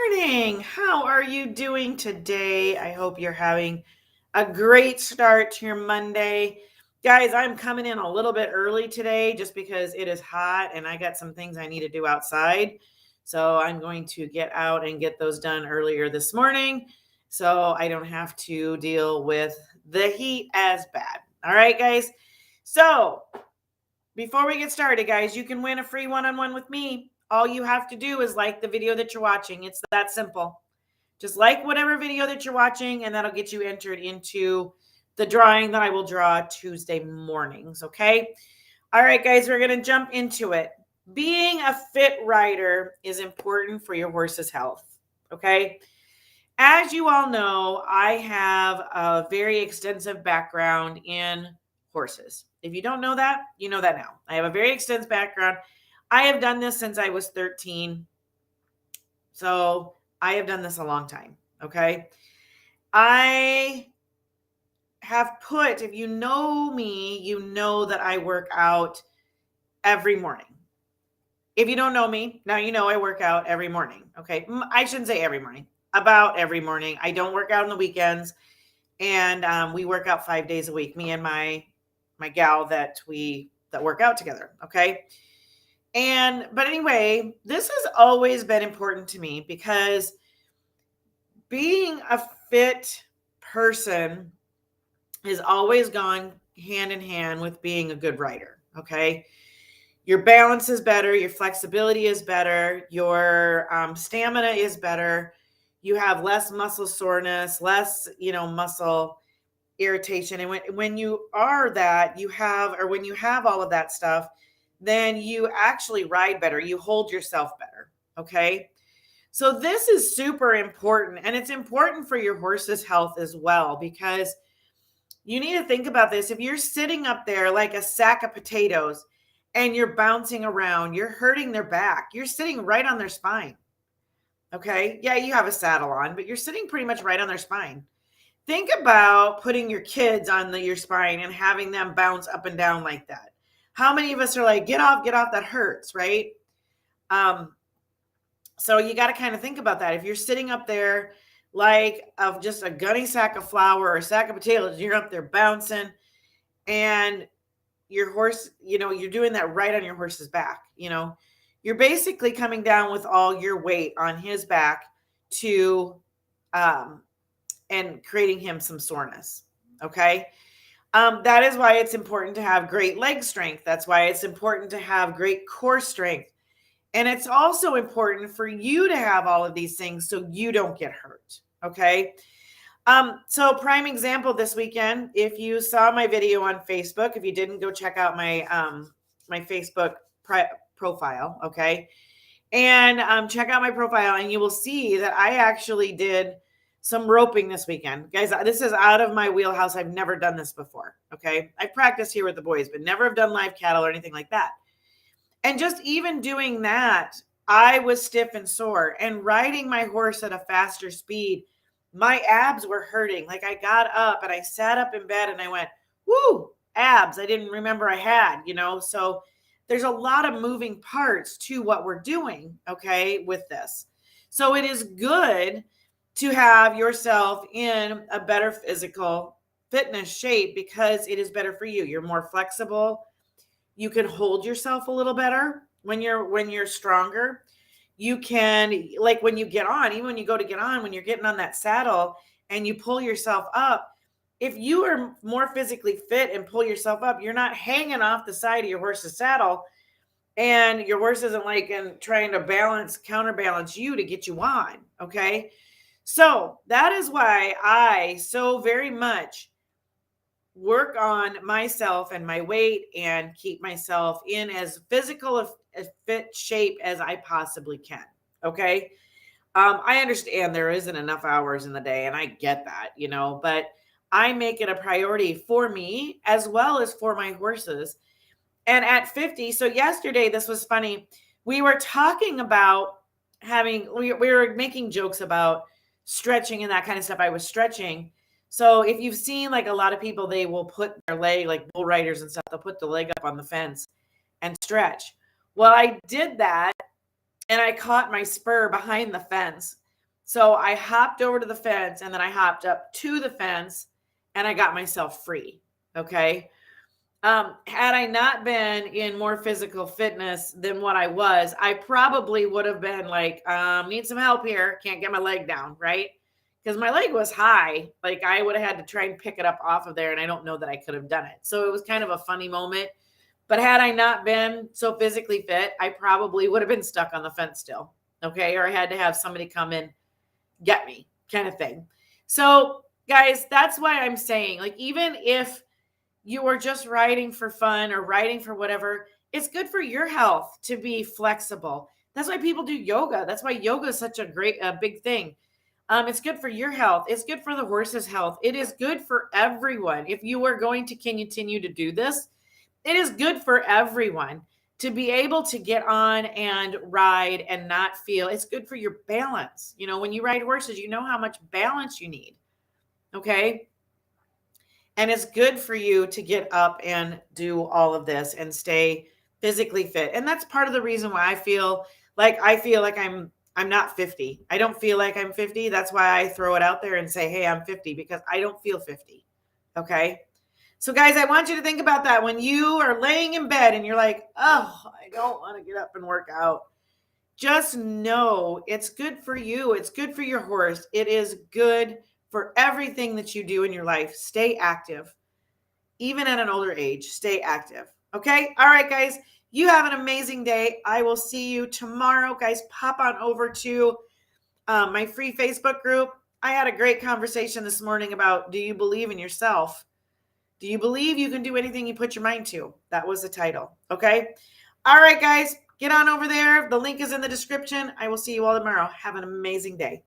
morning. How are you doing today? I hope you're having a great start to your Monday. Guys, I'm coming in a little bit early today just because it is hot and I got some things I need to do outside. So I'm going to get out and get those done earlier this morning so I don't have to deal with the heat as bad. All right, guys. So before we get started, guys, you can win a free one-on-one with me. All you have to do is like the video that you're watching. It's that simple. Just like whatever video that you're watching, and that'll get you entered into the drawing that I will draw Tuesday mornings, okay? All right, guys, we're going to jump into it. Being a fit rider is important for your horse's health, okay? As you all know, I have a very extensive background in horses. If you don't know that, you know that now. I have a very extensive background. I have done this since I was 13. So I have done this a long time. Okay. I have put, if you know me, you know that I work out every morning. If you don't know me, now you know I work out every morning. Okay. I shouldn't say every morning, about every morning. I don't work out on the weekends. And we work out 5 days a week, me and my gal that work out together. Okay. But anyway, this has always been important to me because being a fit person has always gone hand in hand with being a good rider. Okay. Your balance is better. Your flexibility is better. Your stamina is better. You have less muscle soreness, less, muscle irritation. And when you are that, when you have all of that stuff, then you actually ride better. You hold yourself better. Okay. So this is super important. And it's important for your horse's health as well, because you need to think about this. If you're sitting up there like a sack of potatoes and you're bouncing around, you're hurting their back. You're sitting right on their spine. Okay. Yeah, you have a saddle on, but you're sitting pretty much right on their spine. Think about putting your kids on your spine and having them bounce up and down like that. How many of us are like, get off, that hurts, right? So you got to kind of think about that. If you're sitting up there like of just a gunny sack of flour or a sack of potatoes, you're up there bouncing, and your horse, you're doing that right on your horse's back. You're basically coming down with all your weight on his back to and creating him some soreness. Okay. That is why it's important to have great leg strength. That's why it's important to have great core strength. And it's also important for you to have all of these things so you don't get hurt. Okay. So prime example this weekend, if you saw my video on Facebook, if you didn't, go check out my Facebook profile. Okay. And check out my profile and you will see that I actually did some roping this weekend. Guys, this is out of my wheelhouse. I've never done this before. Okay. I've practiced here with the boys, but never have done live cattle or anything like that. And just even doing that, I was stiff and sore, and riding my horse at a faster speed, my abs were hurting. Like I got up and I sat up in bed and I went, whoo, abs. I didn't remember I had, so there's a lot of moving parts to what we're doing. Okay. With this. So it is good to have yourself in a better physical fitness shape because it is better for you. You're more flexible. You can hold yourself a little better when you're stronger. You can, like when you get on, even when you go to get on, when you're getting on that saddle and you pull yourself up, if you are more physically fit and pull yourself up, you're not hanging off the side of your horse's saddle and your horse isn't trying to counterbalance you to get you on. Okay. So that is why I so very much work on myself and my weight and keep myself in as physical a fit shape as I possibly can. Okay. I understand there isn't enough hours in the day and I get that, but I make it a priority for me as well as for my horses. And at 50, so yesterday, this was funny. We were talking about we were making jokes about stretching and that kind of stuff. I was stretching. So if you've seen like a lot of people, they will put their leg, like bull riders and stuff, they'll put the leg up on the fence and stretch. Well, I did that and I caught my spur behind the fence. So I hopped over to the fence and then I hopped up to the fence and I got myself free. Okay. Had I not been in more physical fitness than what I was, I probably would have been like, need some help here. Can't get my leg down, right? Because my leg was high. Like I would have had to try and pick it up off of there. And I don't know that I could have done it. So it was kind of a funny moment. But had I not been so physically fit, I probably would have been stuck on the fence still. Okay. Or I had to have somebody come in, get me, kind of thing. So, guys, that's why I'm saying, like, even if you are just riding for fun or riding for whatever, it's good for your health to be flexible. That's why people do yoga. That's why yoga is such a big thing. It's good for your health. It's good for the horse's health. It is good for everyone. If you are going to continue to do this, it is good for everyone to be able to get on and ride and not feel. It's good for your balance. You know, when you ride horses, you know how much balance you need. Okay. And it's good for you to get up and do all of this and stay physically fit. And that's part of the reason why I feel like I'm not 50. I don't feel like I'm 50. That's why I throw it out there and say, "Hey, I'm 50," because I don't feel 50. Okay? So guys, I want you to think about that when you are laying in bed and you're like, "Oh, I don't want to get up and work out." Just know it's good for you. It's good for your horse. It is good for everything that you do in your life. Stay active. Even at an older age, stay active. Okay? All right, guys. You have an amazing day. I will see you tomorrow. Guys, pop on over to my free Facebook group. I had a great conversation this morning about, do you believe in yourself? Do you believe you can do anything you put your mind to? That was the title. Okay? All right, guys. Get on over there. The link is in the description. I will see you all tomorrow. Have an amazing day.